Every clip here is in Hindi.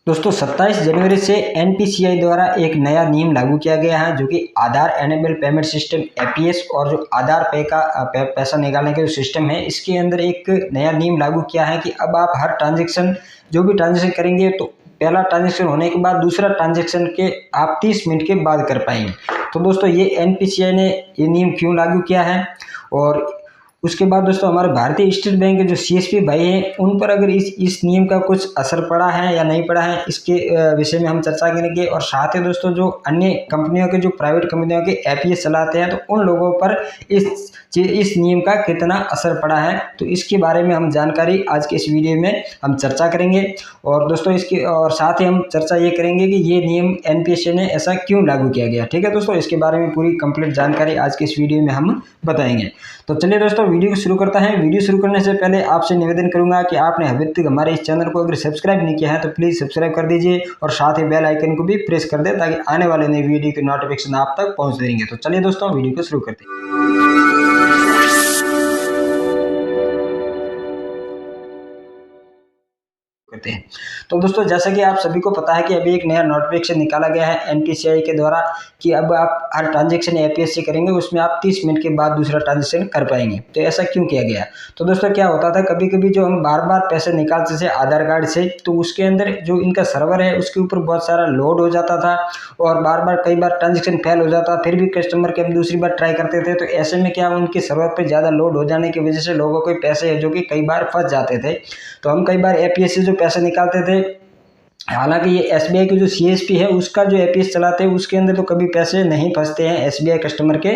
दोस्तों 27 जनवरी से एनपीसीआई द्वारा एक नया नियम लागू किया गया है जो कि आधार एनेबल पेमेंट सिस्टम एपीएस और जो आधार पे का पैसा निकालने का जो सिस्टम है, इसके अंदर एक नया नियम लागू किया है कि अब आप हर ट्रांजैक्शन जो भी ट्रांजैक्शन करेंगे तो पहला ट्रांजैक्शन होने के बाद दूसरा ट्रांजैक्शन के आप 30 मिनट के बाद कर पाएंगे। तो दोस्तों ये एनपीसीआई ने ये नियम क्यों लागू किया है और उसके बाद दोस्तों हमारे भारतीय स्टेट बैंक के जो सीएसपी भाई हैं उन पर अगर इस नियम का कुछ असर पड़ा है या नहीं पड़ा है, इसके विषय में हम चर्चा करेंगे। और साथ ही दोस्तों जो अन्य कंपनियों के जो प्राइवेट कंपनियों के एपीएस चलाते हैं तो उन लोगों पर इस नियम का कितना असर पड़ा है, तो इसके बारे में हम जानकारी आज के इस वीडियो में हम चर्चा करेंगे। और दोस्तों इसके और साथ ही हम चर्चा ये करेंगे कि ये नियम एनपीसीआई ने ऐसा क्यों लागू किया गया। ठीक है दोस्तों, इसके बारे में पूरी कंप्लीट जानकारी आज के इस वीडियो में हम बताएंगे। तो चलिए दोस्तों वीडियो को शुरू करता है। वीडियो शुरू करने से पहले आपसे निवेदन करूंगा कि आपने अभी तक हमारे इस चैनल को अगर सब्सक्राइब नहीं किया है तो प्लीज़ सब्सक्राइब कर दीजिए और साथ ही बेल आइकन को भी प्रेस कर दें ताकि आने वाले नई वीडियो की नोटिफिकेशन आप तक पहुंच रहेंगे। तो चलिए दोस्तों वीडियो को शुरू करते हैं। करते हैं तो दोस्तों जैसा कि आप सभी को पता है कि अभी एक नया नोटिफिकेशन निकाला गया है एनपीसीआई के द्वारा कि अब आप हर ट्रांजैक्शन एपीएस से करेंगे उसमें आप 30 मिनट के बाद दूसरा ट्रांजैक्शन कर पाएंगे। तो ऐसा क्यों किया गया? तो दोस्तों क्या होता था, कभी कभी जो हम बार बार पैसे निकालते थे आधार कार्ड से, तो उसके अंदर जो इनका सर्वर है उसके ऊपर बहुत सारा लोड हो जाता था और बार बार कई बार ट्रांजेक्शन फेल हो जाता, फिर भी कस्टमर के हम दूसरी बार ट्राई करते थे। तो ऐसे में क्या उनके सर्वर पर ज़्यादा लोड हो जाने की वजह से लोगों के पैसे है जो कि कई बार फंस जाते थे। तो हम कई बार एपीएस से जो पैसे निकालते थे, हालांकि ये एसबीआई की जो सीएसपी है उसका जो एपीएस चलाते हैं उसके अंदर तो कभी पैसे नहीं फंसते हैं एसबीआई कस्टमर के।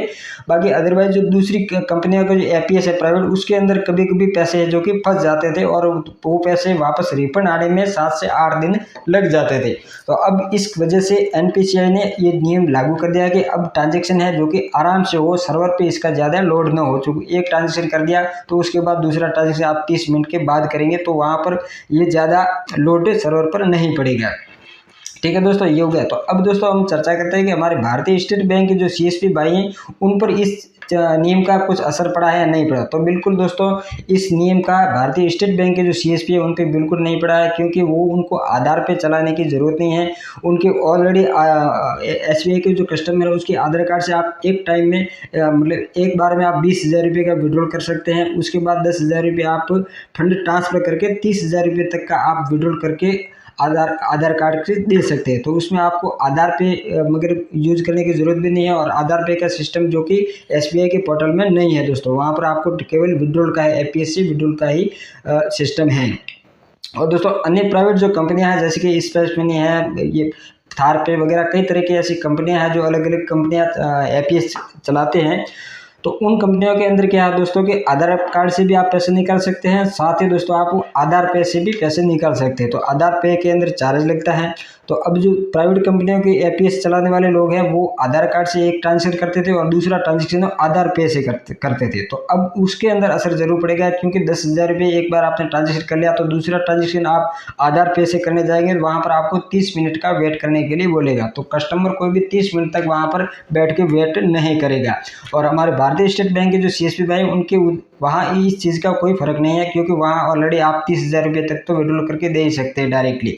बाकी अदरवाइज जो दूसरी कंपनियों का जो एपीएस है प्राइवेट, उसके अंदर कभी कभी पैसे है जो कि फंस जाते थे और वो पैसे वापस रिफंड आने में 7 से 8 दिन लग जाते थे। तो अब इस वजह से एनपीसीआई ने ये नियम लागू कर दिया कि अब ट्रांजेक्शन है जो कि आराम से हो, सर्वर पे इसका ज़्यादा लोड न हो। चूँकि एक ट्रांजेक्शन कर दिया तो उसके बाद दूसरा ट्रांजेक्शन आप 30 मिनट के बाद करेंगे तो वहाँ पर ये ज़्यादा लोड सर्वर पर नहीं पड़ेगा। ठीक है दोस्तों, ये हो गया। तो अब दोस्तों हम चर्चा करते हैं कि हमारे भारतीय स्टेट बैंक के जो सीएसपी भाई हैं उन पर इस नियम का कुछ असर पड़ा है या नहीं पड़ा। तो बिल्कुल दोस्तों इस नियम का भारतीय स्टेट बैंक के जो सीएसपी है उन पर बिल्कुल नहीं पड़ा है, क्योंकि वो उनको आधार पे चलाने की ज़रूरत नहीं है। उनके ऑलरेडी एसबीआई के जो कस्टमर है उसके आधार कार्ड से आप एक टाइम में मतलब एक बार में आप 20,000 रुपये का विड्रॉल कर सकते हैं। उसके बाद 10,000 रुपये आप फंड ट्रांसफ़र करके 30,000 रुपये तक का आप विड्रॉल करके आधार कार्ड से दे सकते हैं। तो उसमें आपको आधार पे मगर यूज करने की ज़रूरत भी नहीं है और आधार पे का सिस्टम जो कि एसबीआई के पोर्टल में नहीं है दोस्तों। वहाँ पर आपको केवल विड्रॉल का है, एपीएस से विड्रॉल का ही सिस्टम है। और दोस्तों अन्य प्राइवेट जो कंपनियां हैं जैसे कि स्पेस मनी है, ये थार पे वगैरह कई तरह की ऐसी कंपनियां हैं जो अलग अलग कंपनियां एपीएस चलाते हैं। तो उन कंपनियों के अंदर क्या है दोस्तों कि आधार कार्ड से भी आप पैसे निकाल सकते हैं, साथ ही दोस्तों आप आधार पे से भी पैसे निकाल सकते हैं। तो आधार पे के अंदर चार्ज लगता है। तो अब जो प्राइवेट कंपनियों के एपीएस चलाने वाले लोग हैं वो आधार कार्ड से एक ट्रांजेक्शन करते थे और दूसरा ट्रांजेक्शन आधार पे से करते थे। तो अब उसके अंदर असर जरूर पड़ेगा, क्योंकि 10,000 रुपये एक बार आपने ट्रांजेक्शन कर लिया तो दूसरा ट्रांजेक्शन आप आधार पे से करने जाएंगे तो वहाँ पर आपको 30 मिनट का वेट करने के लिए बोलेगा। तो कस्टमर कोई भी 30 मिनट तक वहाँ पर बैठ के वेट नहीं करेगा। और हमारे भारतीय स्टेट बैंक के जो सीएसपी भाई उनके वहाँ इस चीज़ का कोई फर्क नहीं है, क्योंकि वहाँ ऑलरेडी आप 30,000 रुपये तक तो विड्रॉल करके दे ही सकते हैं डायरेक्टली।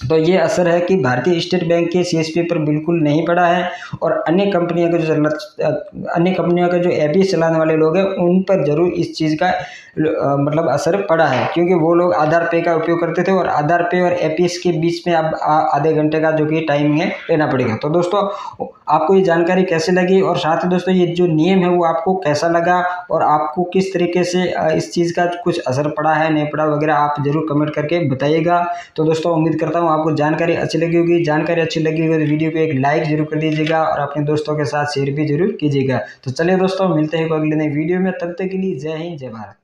तो ये असर है कि भारतीय स्टेट बैंक के सीएसपी पर बिल्कुल नहीं पड़ा है। और अन्य कंपनियों का जो एपीएस चलाने वाले लोग हैं उन पर जरूर इस चीज़ का मतलब असर पड़ा है, क्योंकि वो लोग आधार पे का उपयोग करते थे और आधार पे और एपीएस के बीच में अब आधे घंटे का जो कि टाइम है लेना पड़ेगा। तो दोस्तों आपको ये जानकारी कैसे लगी और साथ ही दोस्तों ये जो नियम है वो आपको कैसा लगा और आपको किस तरीके से इस चीज़ का कुछ असर पड़ा है नहीं पड़ा वगैरह आप जरूर कमेंट करके बताइएगा। तो दोस्तों उम्मीद करता हूँ आपको जानकारी अच्छी लगी होगी। जानकारी अच्छी लगी होगी तो वीडियो को एक लाइक जरूर कर दीजिएगा और अपने दोस्तों के साथ शेयर भी जरूर कीजिएगा। तो चलिए दोस्तों मिलते हैं अगले नई वीडियो में, तब तक के लिए जय हिंद जय भारत।